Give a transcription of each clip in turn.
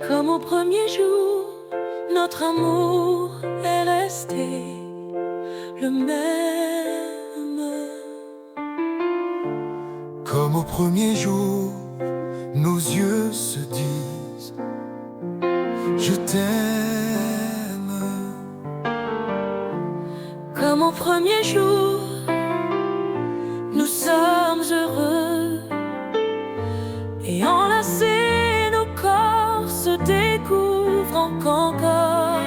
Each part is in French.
Comme au premier jour, notre amour est resté le même. Comme au premier jour, nos yeux se disent je t'aime. Comme au premier jour, nous sommes heureux et enlacés, nos corps se découvrent encore.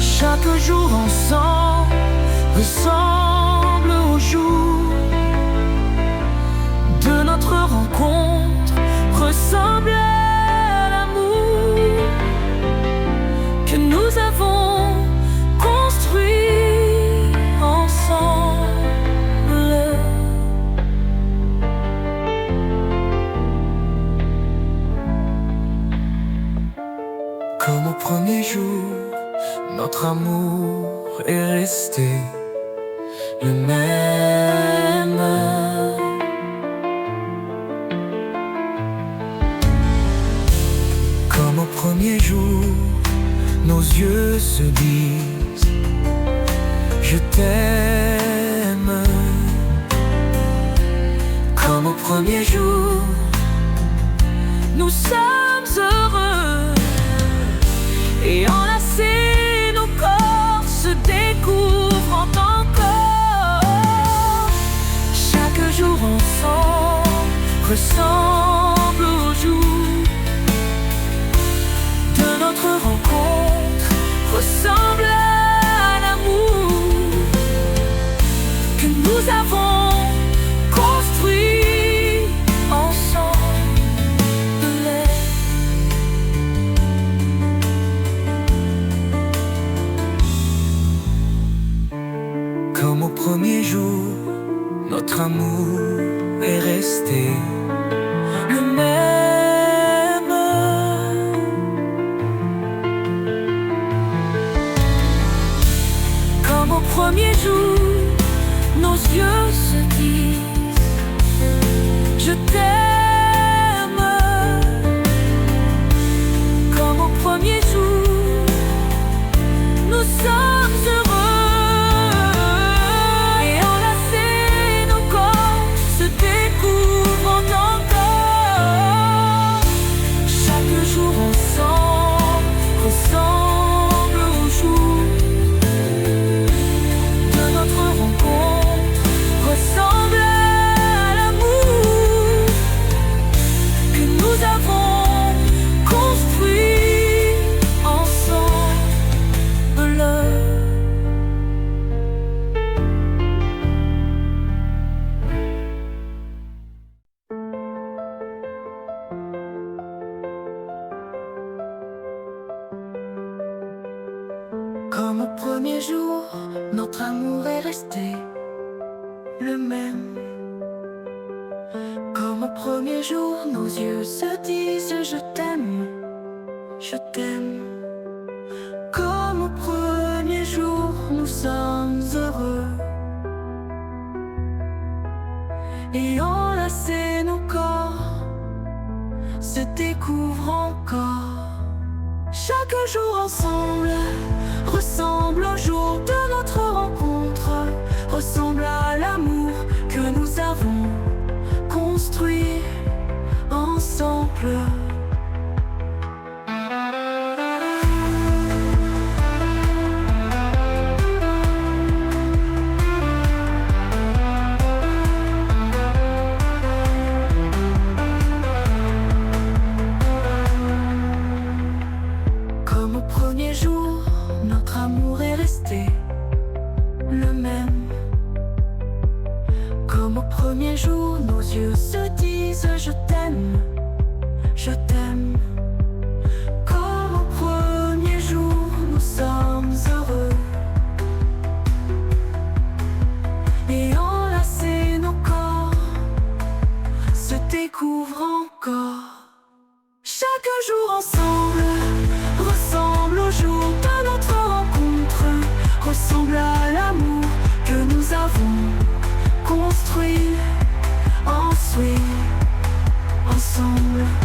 Chaque jour ensemble ressemble au jour de notre rencontre, ressemble à l'amour que nous avons construit ensemble. Comme au premier jour, notre amour est resté le même. Comme au premier jour, nos yeux se disent je t'aime. Comme au premier jour, nous sommes heureux et enlacés, nos corps se découvrent encore. Chaque jour ensemble ressemble au jour de notre rencontre, ressemble à l'amour que nous avons construit ensemble. Comme au premier jour, notre amour est resté Le même. Comme au premier jour, nos yeux se disent je t'aime. Comme au premier jour, nous sommes heureux et enlacés, nos corps se découvrent encore. Chaque jour ensemble ressemble au jour de notre rencontre, ressemble à l'amour que nous avons construit ensemble. Comme au premier jour, notre amour est resté le même. Comme au premier jour, nos yeux se disent je t'aime, je t'aime. Comme au premier jour, nous sommes heureux et enlacés, nos corps se découvrent encore. Chaque jour ensemble ressemble au jour de notre rencontre, ressemble à l'amour que nous avons construit ensemble. Comme au premier jour, notre amour est resté le même. Comme au premier jour, nos yeux se disent je t'aime, je t'aime. Comme au premier jour, nous sommes heureux et enlacés, nos corps se découvrent encore. Chaque jour ensemble ressemble au jour de notre rencontre, ressemble à l'amour que nous avons construit ensemble.